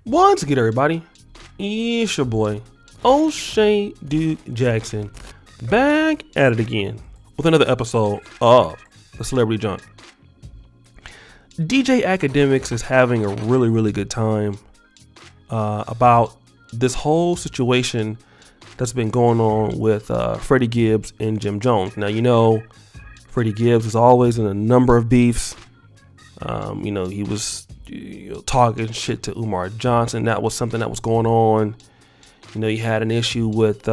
Once again, everybody, it's your boy, O'Shea Duke Jackson, back at it again with another episode of The Celebrity Junk. DJ Academics is having a really good time about this whole situation that's been going on with Freddy Gibbs and Jim Jones. Now, you know, Freddy Gibbs is always in a number of beefs. He was talking shit to Umar Johnson. That was something that was going on. You know, he had an issue with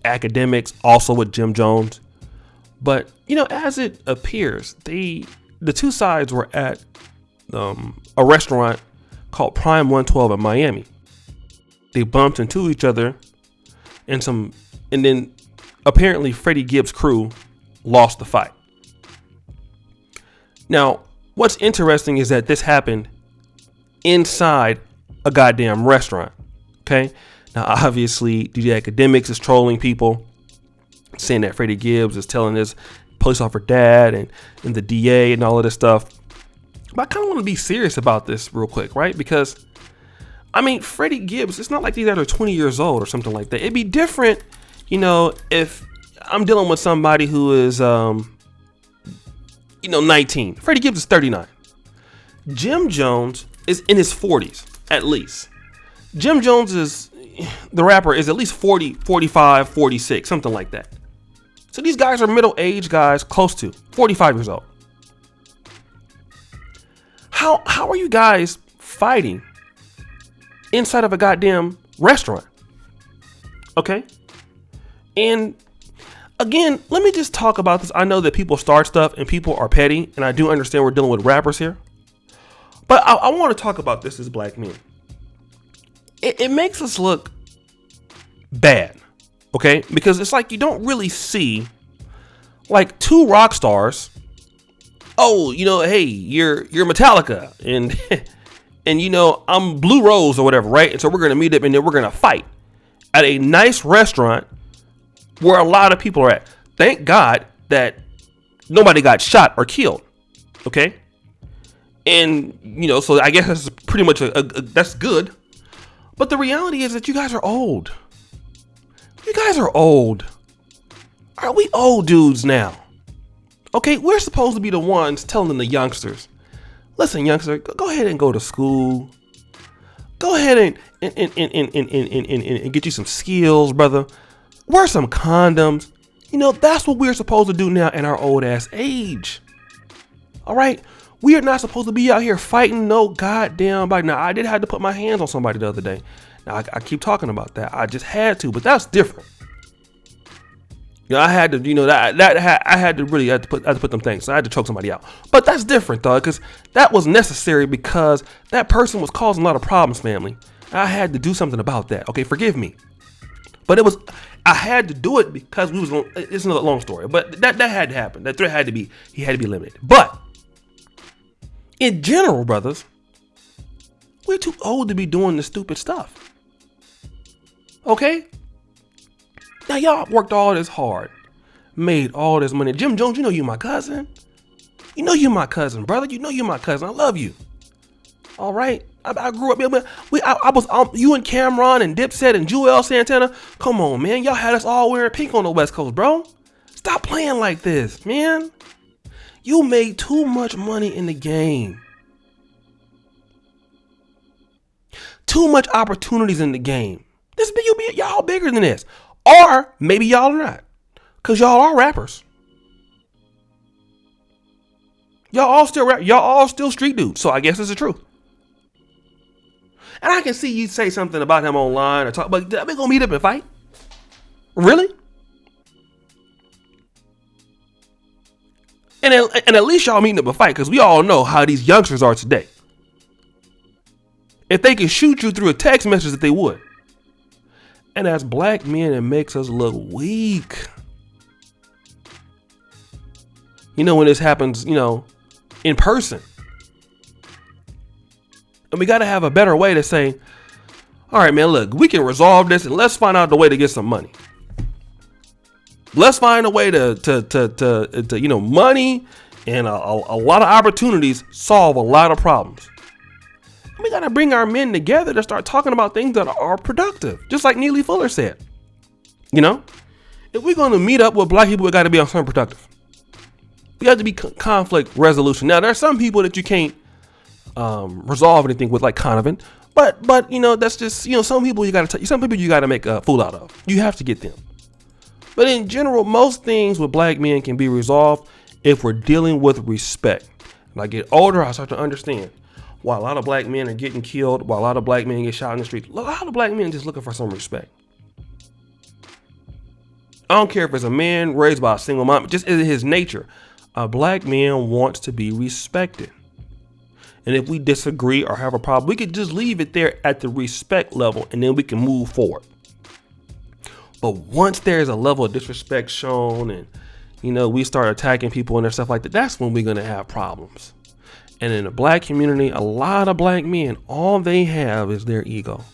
Academics, also with Jim Jones. But, you know, as it appears, the two sides were at a restaurant called Prime 112 in Miami. They bumped into each other and then apparently Freddy Gibbs' crew lost the fight. Now, what's interesting is that this happened inside a goddamn restaurant. Okay. Now, obviously, DJ Academics is trolling people, saying that Freddy Gibbs is telling his police officer dad and the DA and all of this stuff. But I kind of want to be serious about this real quick, right? Because, I mean, Freddy Gibbs, it's not like these guys are 20 years old or something like that. It'd be different, you know, if I'm dealing with somebody who is, 19. Freddy Gibbs is 39. Jim Jones is in his 40s, at least. Jim Jones the rapper is at least 40, 45, 46, something like that. So these guys are middle-aged guys, close to 45 years old. How are you guys fighting inside of a goddamn restaurant? Okay. And again, let me just talk about this. I know that people start stuff and people are petty, and I do understand we're dealing with rappers here. But I want to talk about this as black men. It makes us look bad, okay? Because it's like you don't really see like two rock stars. Oh, hey, you're Metallica, and and I'm Blue Rose or whatever, right? And so we're gonna meet up and then we're gonna fight at a nice restaurant where a lot of people are at. Thank God that nobody got shot or killed. Okay. And, so I guess that's pretty much that's good. But the reality is that you guys are old. You guys are old. Are we old dudes now? Okay. We're supposed to be the ones telling the youngsters, listen, youngster, go ahead and go to school. Go ahead and get you some skills, brother. Wear some condoms. That's what we're supposed to do now in our old ass age. All right. We are not supposed to be out here fighting no goddamn body. Now, I did have to put my hands on somebody the other day. Now, I keep talking about that. I just had to, but that's different. I had to, I had to put them things. So I had to choke somebody out. But that's different, though, because that was necessary because that person was causing a lot of problems, family. I had to do something about that. Okay, forgive me. But I had to do it because it's another long story, but that had to happen. That threat had to be eliminated. But in general, brothers, we're too old to be doing this stupid stuff. Okay? Now y'all worked all this hard, made all this money. Jim Jones, you my cousin. You're my cousin, brother. You're my cousin. I love you. All right? I grew up. I was you and Cameron and Dipset and Joel Santana. Come on, man. Y'all had us all wearing pink on the West Coast, bro. Stop playing like this, man. You made too much money in the game. Too much opportunities in the game. Y'all bigger than this. Or maybe y'all are not. Because y'all are rappers. Y'all all still street dudes. So I guess it's the truth. And I can see you say something about him online or talk, but are we gonna meet up and fight? Really? And at least y'all meeting up and fight, because we all know how these youngsters are today. If they could shoot you through a text message, that they would. And as black men, it makes us look weak. When this happens, in person. And we got to have a better way to say, all right, man, look, we can resolve this and let's find out the way to get some money. Let's find a way to money and a lot of opportunities solve a lot of problems. We got to bring our men together to start talking about things that are productive. Just like Neely Fuller said, you know, if we're going to meet up with black people, we got to be on something productive. We have to be conflict resolution. Now, there are some people that you can't resolve anything with, like Conovan, but you know, that's just, you know, some people you got to make a fool out of. You have to get them. But in general, most things with black men can be resolved if we're dealing with respect. When I get older, I start to understand why a lot of black men are getting killed, why a lot of black men get shot in the street. A lot of black men just looking for some respect. I don't care if it's a man raised by a single mom, just in his nature. A black man wants to be respected. And if we disagree or have a problem, we could just leave it there at the respect level and then we can move forward. But once there's a level of disrespect shown and, you know, we start attacking people and stuff like that, that's when we're going to have problems. And in the black community, a lot of black men, all they have is their ego.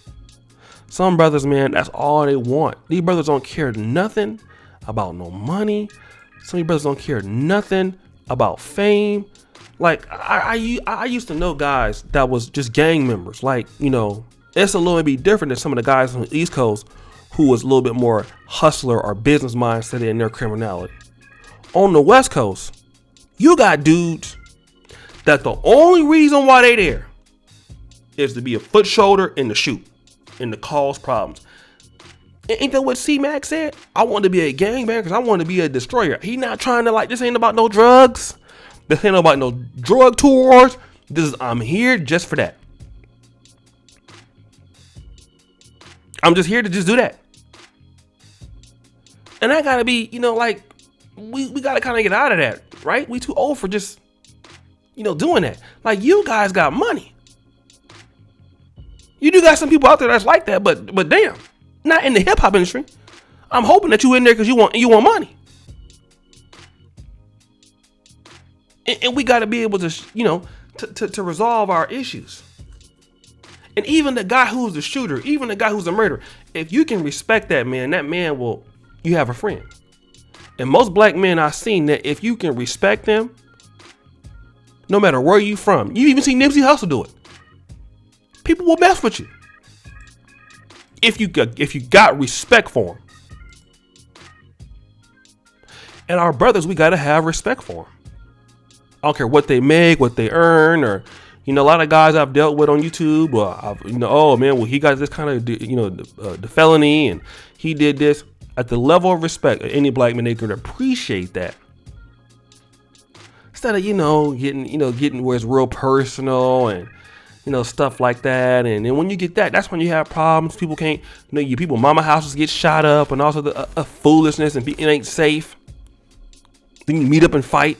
Some brothers, man, that's all they want. These brothers don't care nothing about no money. Some of these brothers don't care nothing about fame. Like, I used to know guys that was just gang members. Like, you know, it's a little bit different than some of the guys on the East Coast who was a little bit more hustler or business mindset in their criminality. On the West Coast, you got dudes that the only reason why they there is to be a foot shoulder and to shoot and to cause problems. Ain't that what C-Mac said? I want to be a gangbanger because I want to be a destroyer. He not trying to, like, this ain't about no drugs. This ain't about no drug tours. I'm here just for that. I'm just here to just do that. And I gotta be, you know, like, we gotta kind of get out of that, right? We too old for just, you know, doing that. Like, you guys got money. You do got some people out there that's like that, but damn, not in the hip hop industry. I'm hoping that you in there because you want money. And we got to be able to, you know, to resolve our issues. And even the guy who's the shooter, even the guy who's the murderer, if you can respect that man will, you have a friend. And most black men I've seen that if you can respect them, no matter where you from, you even see Nipsey Hussle do it. People will mess with you. If you got respect for them. And our brothers, we got to have respect for them. I don't care what they make, what they earn, or, you know, a lot of guys I've dealt with on YouTube, oh man, well, he got this kind of, you know, the felony and he did this. At the level of respect of any black man, they can appreciate that. Instead of, you know, getting where it's real personal and, you know, stuff like that. And then when you get that, that's when you have problems. People can't, you know, people, mama houses get shot up and also the foolishness and it ain't safe. Then you meet up and fight.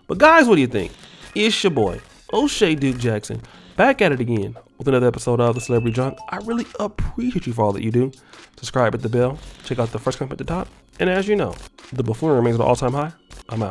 But guys, what do you think? It's your boy, O'Shea Duke Jackson, back at it again with another episode of The Celebrity Junk. I really appreciate you for all that you do. Subscribe, hit the bell, check out the first comment at the top. And as you know, the buffoonery remains at an all-time high. I'm out.